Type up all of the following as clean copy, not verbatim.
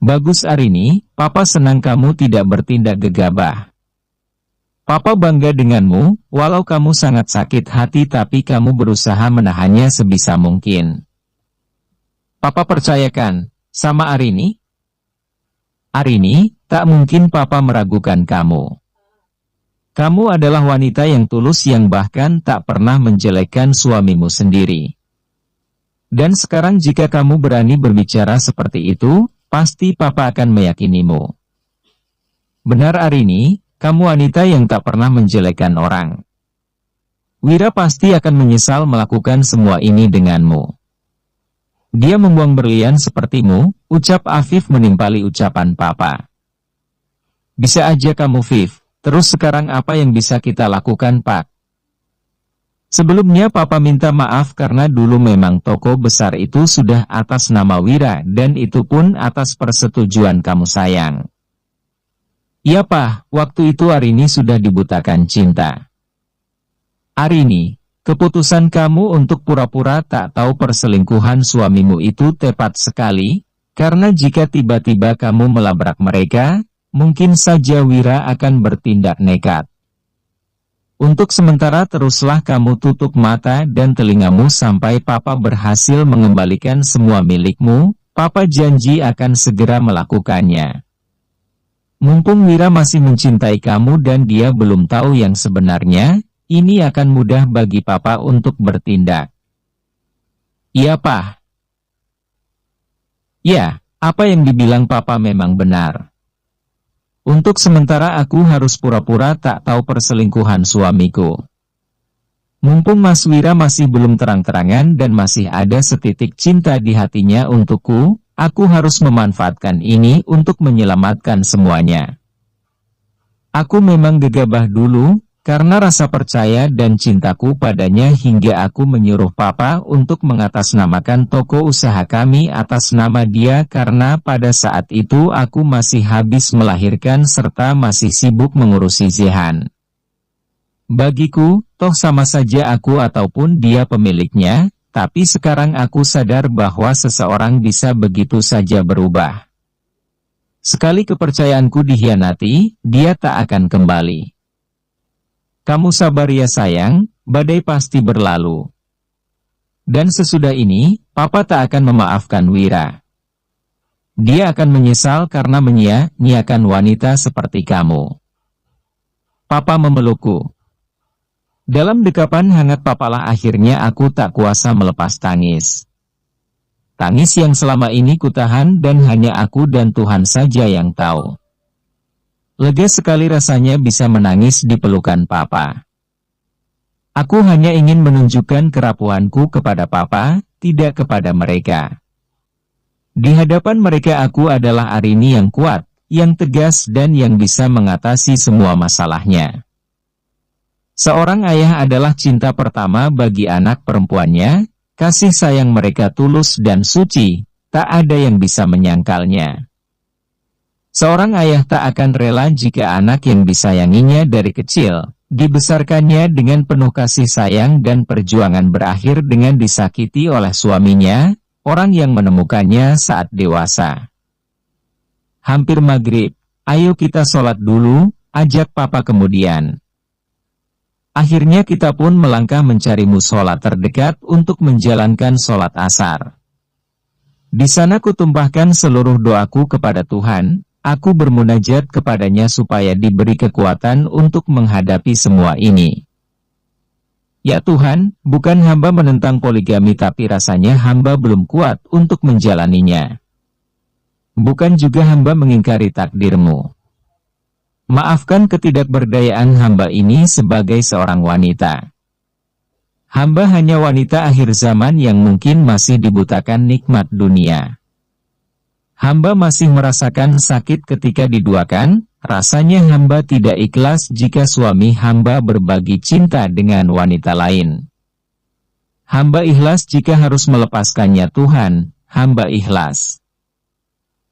Bagus Arini, Papa senang kamu tidak bertindak gegabah. Papa bangga denganmu, walau kamu sangat sakit hati tapi kamu berusaha menahannya sebisa mungkin. Papa percayakan, sama Arini? Arini, tak mungkin Papa meragukan kamu. Kamu adalah wanita yang tulus yang bahkan tak pernah menjelekkan suamimu sendiri. Dan sekarang jika kamu berani berbicara seperti itu, pasti Papa akan meyakinimu. Benar Arini, kamu wanita yang tak pernah menjelekkan orang. Wira pasti akan menyesal melakukan semua ini denganmu. Dia membuang berlian sepertimu, ucap Afif menimpali ucapan Papa. Bisa aja kamu Viv, terus sekarang apa yang bisa kita lakukan Pak? Sebelumnya Papa minta maaf karena dulu memang toko besar itu sudah atas nama Wira dan itu pun atas persetujuan kamu sayang. Iya Pak, waktu itu Arini sudah dibutakan cinta. Arini, keputusan kamu untuk pura-pura tak tahu perselingkuhan suamimu itu tepat sekali, karena jika tiba-tiba kamu melabrak mereka, mungkin saja Wira akan bertindak nekat. Untuk sementara teruslah kamu tutup mata dan telingamu sampai Papa berhasil mengembalikan semua milikmu, Papa janji akan segera melakukannya. Mumpung Wira masih mencintai kamu dan dia belum tahu yang sebenarnya, ini akan mudah bagi Papa untuk bertindak. Iya Pak. Ya, apa yang dibilang Papa memang benar. Untuk sementara aku harus pura-pura tak tahu perselingkuhan suamiku. Mumpung Mas Wira masih belum terang-terangan dan masih ada setitik cinta di hatinya untukku, aku harus memanfaatkan ini untuk menyelamatkan semuanya. Aku memang gegabah dulu, karena rasa percaya dan cintaku padanya hingga aku menyuruh Papa untuk mengatasnamakan toko usaha kami atas nama dia karena pada saat itu aku masih habis melahirkan serta masih sibuk mengurusi Zihan. Bagiku, toh sama saja aku ataupun dia pemiliknya, tapi sekarang aku sadar bahwa seseorang bisa begitu saja berubah. Sekali kepercayaanku dikhianati, dia tak akan kembali. Kamu sabar ya sayang, badai pasti berlalu. Dan sesudah ini, Papa tak akan memaafkan Wira. Dia akan menyesal karena menyia-nyiakan wanita seperti kamu. Papa memelukku. Dalam dekapan hangat papalah akhirnya aku tak kuasa melepas tangis. Tangis yang selama ini kutahan dan hanya aku dan Tuhan saja yang tahu. Lega sekali rasanya bisa menangis di pelukan Papa. Aku hanya ingin menunjukkan kerapuhanku kepada Papa, tidak kepada mereka. Di hadapan mereka aku adalah Arini yang kuat, yang tegas dan yang bisa mengatasi semua masalahnya. Seorang ayah adalah cinta pertama bagi anak perempuannya, kasih sayang mereka tulus dan suci, tak ada yang bisa menyangkalnya. Seorang ayah tak akan rela jika anak yang disayanginya dari kecil, dibesarkannya dengan penuh kasih sayang dan perjuangan berakhir dengan disakiti oleh suaminya, orang yang menemukannya saat dewasa. Hampir maghrib, ayo kita sholat dulu, ajak Papa kemudian. Akhirnya kita pun melangkah mencari mushola terdekat untuk menjalankan sholat asar. Di sana kutumpahkan seluruh doaku kepada Tuhan. Aku bermunajat kepadanya supaya diberi kekuatan untuk menghadapi semua ini. Ya Tuhan, bukan hamba menentang poligami tapi rasanya hamba belum kuat untuk menjalaninya. Bukan juga hamba mengingkari takdir-Mu. Maafkan ketidakberdayaan hamba ini sebagai seorang wanita. Hamba hanya wanita akhir zaman yang mungkin masih dibutakan nikmat dunia. Hamba masih merasakan sakit ketika diduakan, rasanya hamba tidak ikhlas jika suami hamba berbagi cinta dengan wanita lain. Hamba ikhlas jika harus melepaskannya Tuhan, hamba ikhlas.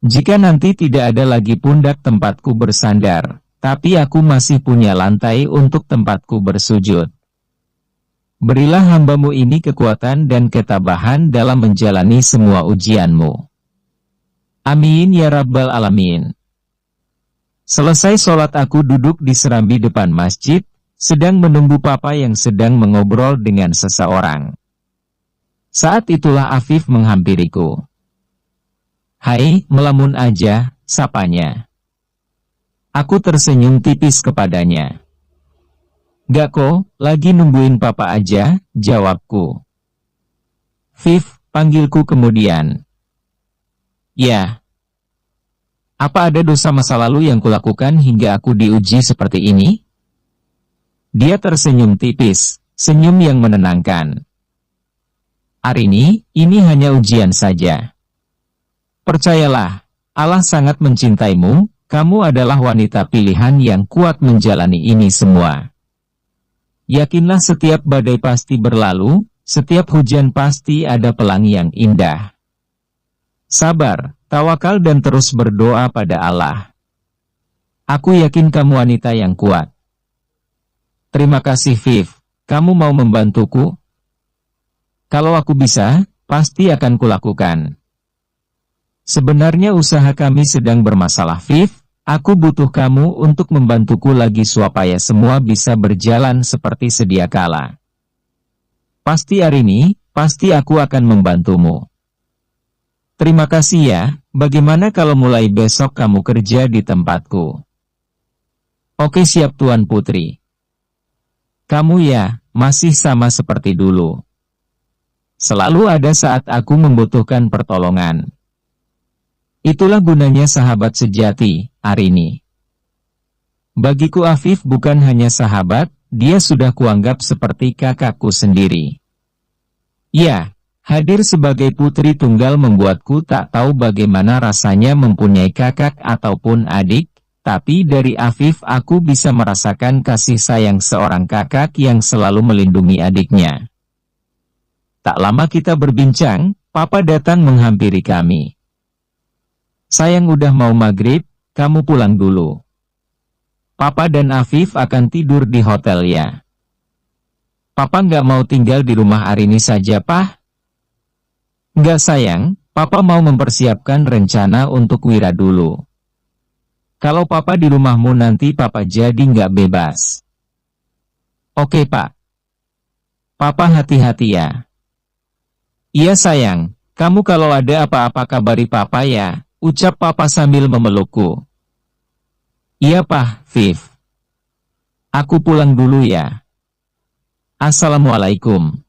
Jika nanti tidak ada lagi pundak tempatku bersandar, tapi aku masih punya lantai untuk tempatku bersujud. Berilah hamba-Mu ini kekuatan dan ketabahan dalam menjalani semua ujian-Mu. Amin ya Rabbal Alamin. Selesai sholat aku duduk di serambi depan masjid, sedang menunggu papa yang sedang mengobrol dengan seseorang. Saat itulah Afif menghampiriku. Hai, melamun aja, sapanya. Aku tersenyum tipis kepadanya. Gak kok, lagi nungguin papa aja, jawabku. Viv, panggilku kemudian. Ya. Apa ada dosa masa lalu yang kulakukan hingga aku diuji seperti ini? Dia tersenyum tipis, senyum yang menenangkan. Arini, ini hanya ujian saja. Percayalah, Allah sangat mencintaimu, kamu adalah wanita pilihan yang kuat menjalani ini semua. Yakinlah setiap badai pasti berlalu, setiap hujan pasti ada pelangi yang indah. Sabar, tawakal dan terus berdoa pada Allah. Aku yakin kamu wanita yang kuat. Terima kasih Viv, kamu mau membantuku? Kalau aku bisa, pasti akan kulakukan. Sebenarnya usaha kami sedang bermasalah Viv, aku butuh kamu untuk membantuku lagi supaya semua bisa berjalan seperti sedia kala. Pasti Arini, pasti aku akan membantumu. Terima kasih ya, bagaimana kalau mulai besok kamu kerja di tempatku? Oke siap Tuan Putri. Kamu ya, masih sama seperti dulu. Selalu ada saat aku membutuhkan pertolongan. Itulah gunanya sahabat sejati, Arini. Bagiku Afif bukan hanya sahabat, dia sudah kuanggap seperti kakakku sendiri. Ya, hadir sebagai putri tunggal membuatku tak tahu bagaimana rasanya mempunyai kakak ataupun adik, tapi dari Afif aku bisa merasakan kasih sayang seorang kakak yang selalu melindungi adiknya. Tak lama kita berbincang, Papa datang menghampiri kami. Sayang udah mau maghrib, kamu pulang dulu. Papa dan Afif akan tidur di hotel ya. Papa nggak mau tinggal di rumah Arini saja, Pak? Nggak sayang, Papa mau mempersiapkan rencana untuk Wira dulu. Kalau Papa di rumahmu nanti Papa jadi nggak bebas. Oke Pak. Papa hati-hati ya. Iya sayang, kamu kalau ada apa-apa kabari Papa ya. Ucap Papa sambil memelukku. Iya Pak, Viv. Aku pulang dulu ya. Assalamualaikum.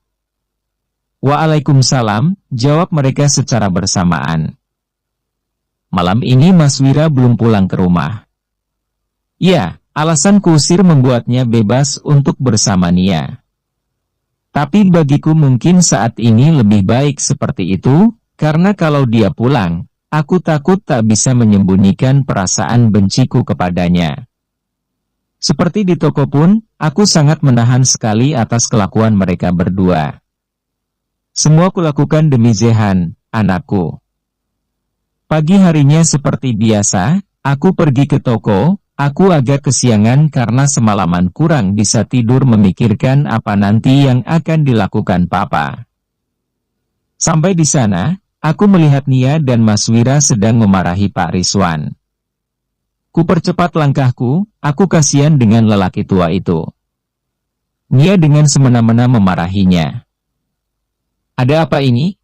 Waalaikumsalam, jawab mereka secara bersamaan. Malam ini Mas Wira belum pulang ke rumah. Ya, alasan kusir membuatnya bebas untuk bersama Nia. Tapi bagiku mungkin saat ini lebih baik seperti itu, karena kalau dia pulang, aku takut tak bisa menyembunyikan perasaan benciku kepadanya. Seperti di toko pun, aku sangat menahan sekali atas kelakuan mereka berdua. Semua kulakukan demi Zehan, anakku. Pagi harinya seperti biasa, aku pergi ke toko, aku agak kesiangan karena semalaman kurang bisa tidur memikirkan apa nanti yang akan dilakukan Papa. Sampai di sana, aku melihat Nia dan Mas Wira sedang memarahi Pak Rizwan. Ku percepat langkahku, aku kasihan dengan lelaki tua itu. Nia dengan semena-mena memarahinya. Ada apa ini?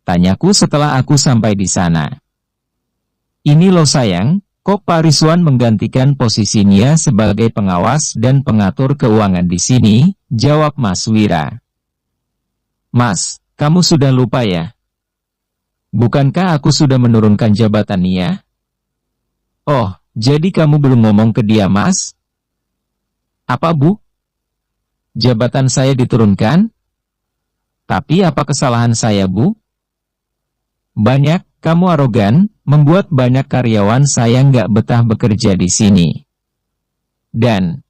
Tanyaku setelah aku sampai di sana. Ini loh sayang, kok Pak Rizwan menggantikan posisi Nia sebagai pengawas dan pengatur keuangan di sini, jawab Mas Wira. Mas, kamu sudah lupa ya? Bukankah aku sudah menurunkan jabatan Nia? Oh, jadi kamu belum ngomong ke dia, Mas? Apa, Bu? Jabatan saya diturunkan? Tapi apa kesalahan saya, Bu? Banyak, kamu arogan, membuat banyak karyawan saya nggak betah bekerja di sini. Dan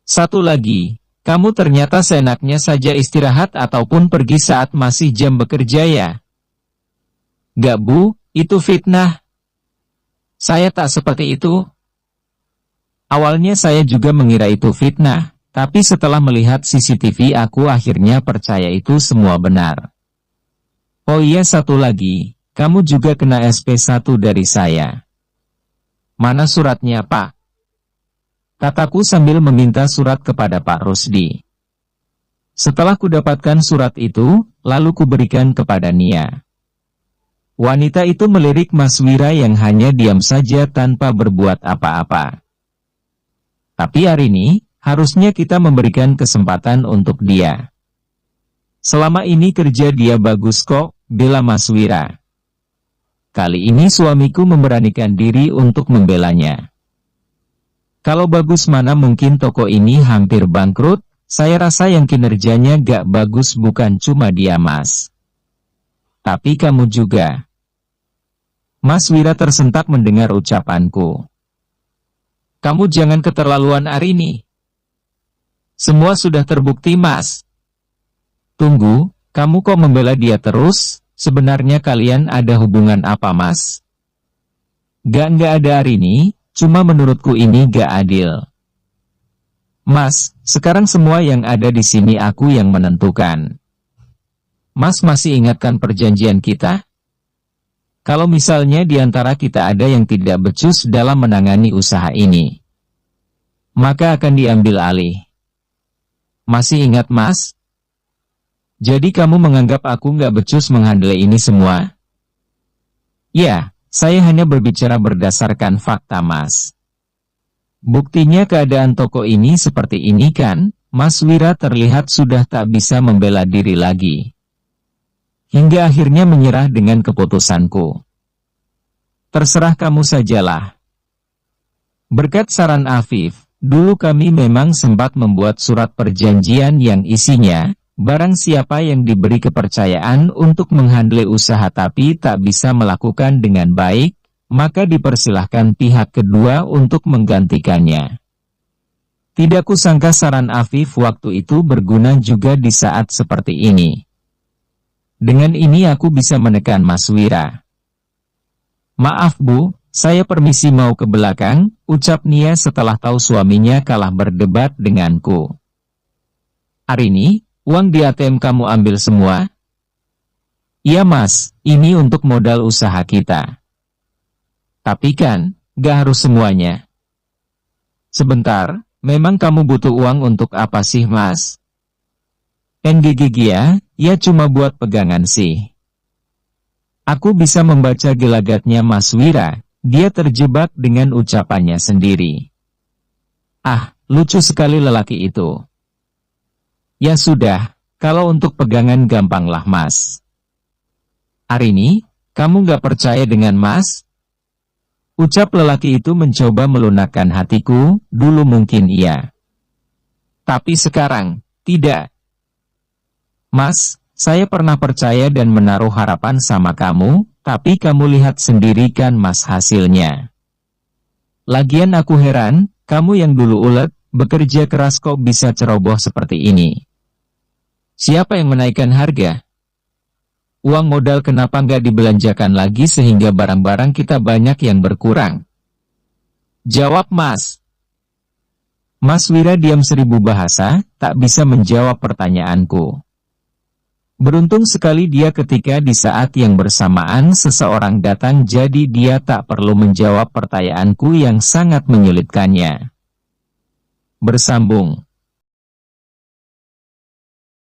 satu lagi, kamu ternyata seenaknya saja istirahat ataupun pergi saat masih jam bekerja ya? Nggak, Bu, itu fitnah. Saya tak seperti itu. Awalnya saya juga mengira itu fitnah, tapi setelah melihat CCTV aku akhirnya percaya itu semua benar. Oh iya satu lagi, kamu juga kena SP1 dari saya. Mana suratnya, Pak? Kataku sambil meminta surat kepada Pak Rusdi. Setelah kudapatkan surat itu, lalu kuberikan kepada Nia. Wanita itu melirik Mas Wira yang hanya diam saja tanpa berbuat apa-apa. Tapi hari ini, harusnya kita memberikan kesempatan untuk dia. Selama ini kerja dia bagus kok, bela Mas Wira. Kali ini suamiku memberanikan diri untuk membelanya. Kalau bagus mana mungkin toko ini hampir bangkrut, saya rasa yang kinerjanya gak bagus bukan cuma dia Mas. Tapi kamu juga. Mas Wira tersentak mendengar ucapanku. Kamu jangan keterlaluan Arini. Semua sudah terbukti Mas. Tunggu, kamu kok membela dia terus? Sebenarnya kalian ada hubungan apa Mas? Gak ada Arini, cuma menurutku ini gak adil. Mas, sekarang semua yang ada di sini aku yang menentukan. Mas masih ingatkan perjanjian kita? Kalau misalnya di antara kita ada yang tidak becus dalam menangani usaha ini, maka akan diambil alih. Masih ingat Mas? Jadi kamu menganggap aku nggak becus menghandle ini semua? Ya, saya hanya berbicara berdasarkan fakta Mas. Buktinya keadaan toko ini seperti ini kan, Mas Wira terlihat sudah tak bisa membela diri lagi. Hingga akhirnya menyerah dengan keputusanku. Terserah kamu sajalah. Berkat saran Afif, dulu kami memang sempat membuat surat perjanjian yang isinya, barang siapa yang diberi kepercayaan untuk menghandle usaha tapi tak bisa melakukan dengan baik, maka dipersilahkan pihak kedua untuk menggantikannya. Tidak kusangka saran Afif waktu itu berguna juga di saat seperti ini. Dengan ini aku bisa menekan Mas Wira. Maaf Bu, saya permisi mau ke belakang, ucap Nia setelah tahu suaminya kalah berdebat denganku. Arini, uang di ATM kamu ambil semua? Iya Mas, ini untuk modal usaha kita. Tapi kan, gak harus semuanya. Sebentar, memang kamu butuh uang untuk apa sih Mas? NGGG ya cuma buat pegangan sih. Aku bisa membaca gelagatnya Mas Wira, dia terjebak dengan ucapannya sendiri. Ah, lucu sekali lelaki itu. Ya sudah, kalau untuk pegangan gampanglah Mas. Arini, kamu gak percaya dengan Mas? Ucap lelaki itu mencoba melunakkan hatiku, dulu mungkin iya. Tapi sekarang, tidak. Mas, saya pernah percaya dan menaruh harapan sama kamu, tapi kamu lihat sendiri kan Mas hasilnya. Lagian aku heran, kamu yang dulu ulet, bekerja keras kok bisa ceroboh seperti ini. Siapa yang menaikkan harga? Uang modal kenapa nggak dibelanjakan lagi sehingga barang-barang kita banyak yang berkurang? Jawab Mas. Mas Wira diam 1000 bahasa, tak bisa menjawab pertanyaanku. Beruntung sekali dia ketika di saat yang bersamaan seseorang datang jadi dia tak perlu menjawab pertanyaanku yang sangat menyulitkannya. Bersambung.